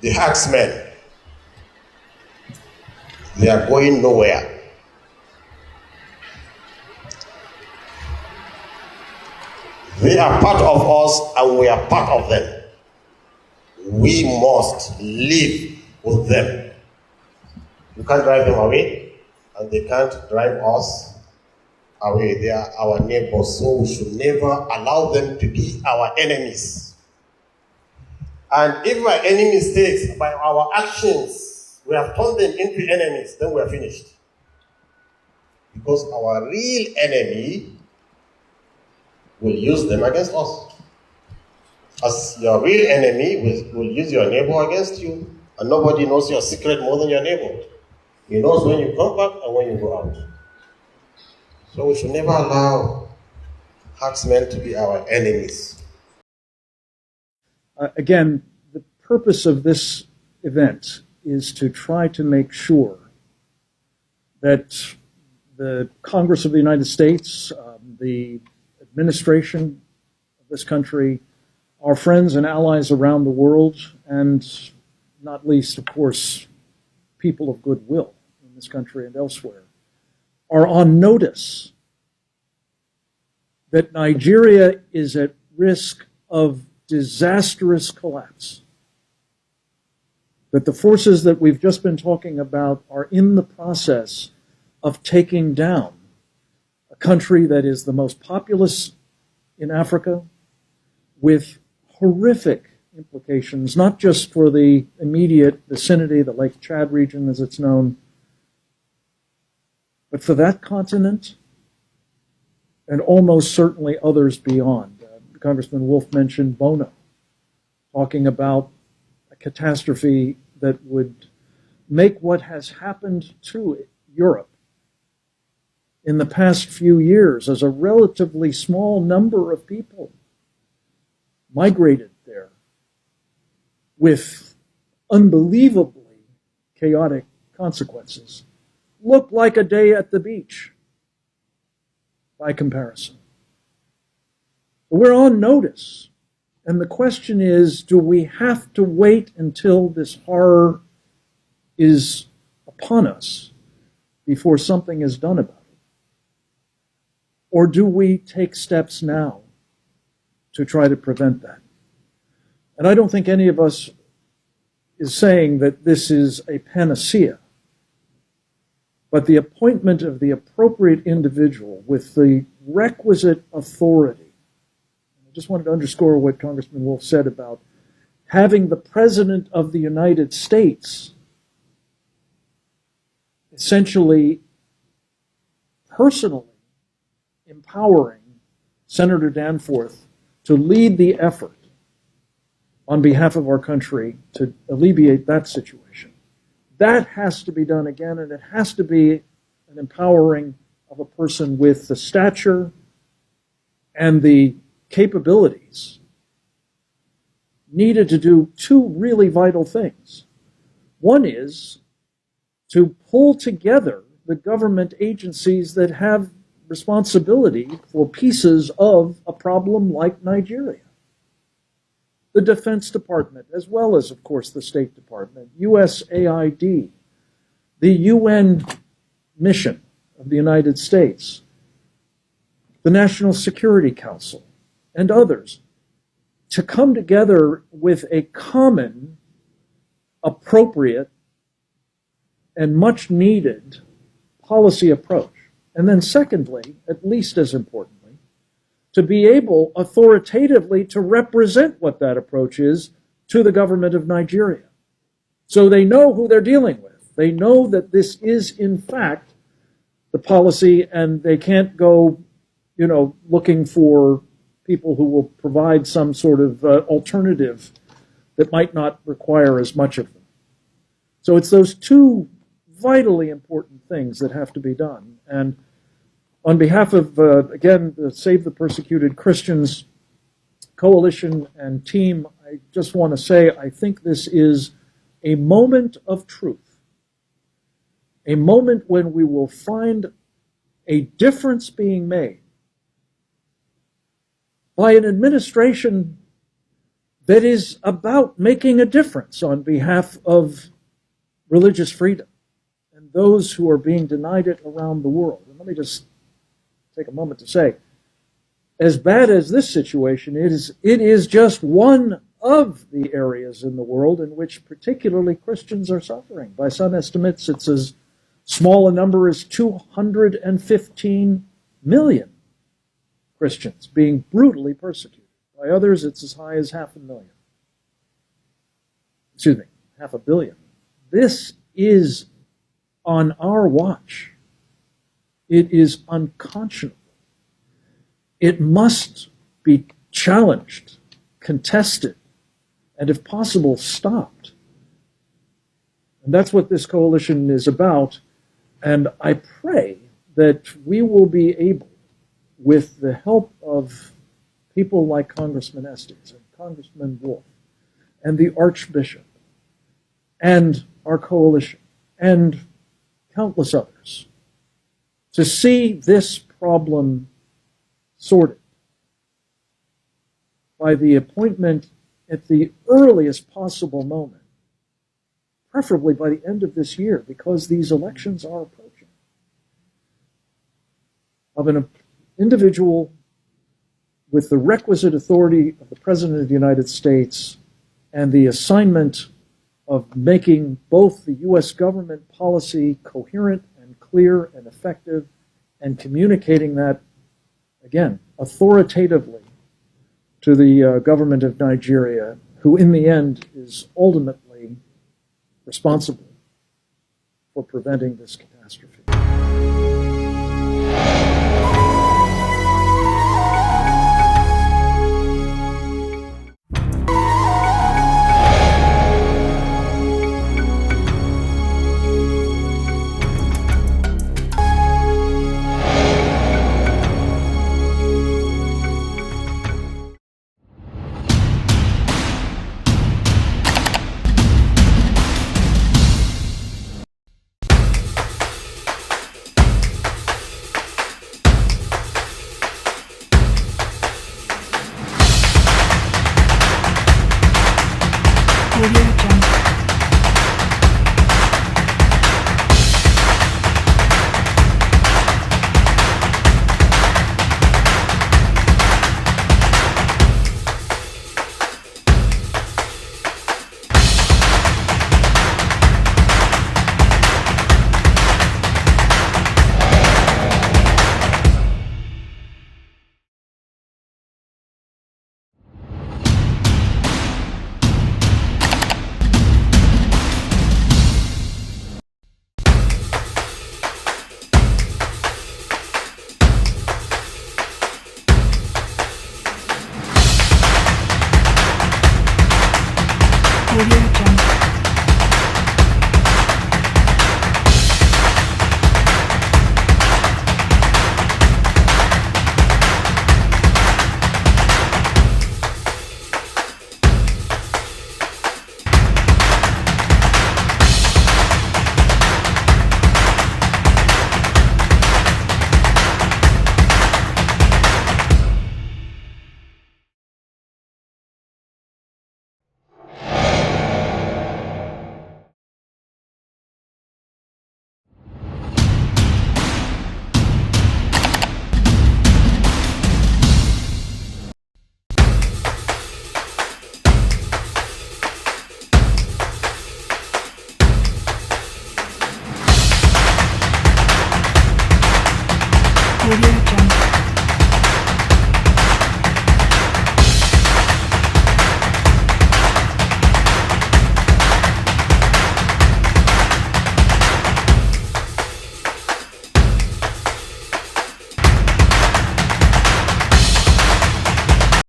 The herdsmen, they are going nowhere. They are part of us and we are part of them. We must live with them. You can't drive them away, and they can't drive us away. They are our neighbors, so we should never allow them to be our enemies. And if my enemy states by our actions we have turned them into enemies, then we are finished. Because our real enemy will use them against us. As your real enemy will use your neighbor against you, and nobody knows your secret more than your neighbor. He knows when you come back and when you go out. So we should never allow herdsmen to be our enemies. Again, the purpose of this event is to try to make sure that the Congress of the United States, the administration of this country, our friends and allies around the world, and not least, of course, people of goodwill in this country and elsewhere, are on notice that Nigeria is at risk of disastrous collapse, that the forces that we've just been talking about are in the process of taking down a country that is the most populous in Africa, with horrific implications, not just for the immediate vicinity, the Lake Chad region as it's known, but for that continent and almost certainly others beyond. Congressman Wolf mentioned Bono, talking about a catastrophe that would make what has happened to Europe in the past few years, as a relatively small number of people migrated there with unbelievably chaotic consequences, look like a day at the beach by comparison. We're on notice, and the question is, do we have to wait until this horror is upon us before something is done about it? Or do we take steps now to try to prevent that? And I don't think any of us is saying that this is a panacea, but the appointment of the appropriate individual with the requisite authority. I just wanted to underscore what Congressman Wolf said about having the President of the United States essentially personally empowering Senator Danforth to lead the effort on behalf of our country to alleviate that situation. That has to be done again, and it has to be an empowering of a person with the stature and the capabilities needed to do two really vital things. One is to pull together the government agencies that have responsibility for pieces of a problem like Nigeria. The Defense Department, as well as, of course, the State Department, USAID, the UN mission of the United States, the National Security Council, and others, to come together with a common, appropriate, and much needed policy approach. And then secondly, at least as importantly, to be able authoritatively to represent what that approach is to the government of Nigeria. So they know who they're dealing with. They know that this is, in fact, the policy, and they can't go, looking for people who will provide some sort of alternative that might not require as much of them. So it's those two vitally important things that have to be done. And on behalf of, again, the Save the Persecuted Christians Coalition and team, I just want to say I think this is a moment of truth, a moment when we will find a difference being made by an administration that is about making a difference on behalf of religious freedom and those who are being denied it around the world. And let me just take a moment to say, as bad as this situation is, it is just one of the areas in the world in which particularly Christians are suffering. By some estimates, it's as small a number as 215 million Christians being brutally persecuted. By others, it's as high as 500,000. Excuse me, 500 million. This is on our watch. It is unconscionable. It must be challenged, contested, and if possible, stopped. And that's what this coalition is about. And I pray that we will be able, with the help of people like Congressman Estes and Congressman Wolf and the Archbishop and our coalition and countless others, to see this problem sorted by the appointment at the earliest possible moment, preferably by the end of this year, because these elections are approaching, of an individual with the requisite authority of the President of the United States and the assignment of making both the U.S. government policy coherent and clear and effective, and communicating that, again, authoritatively to the government of Nigeria, who in the end is ultimately responsible for preventing this catastrophe. Audio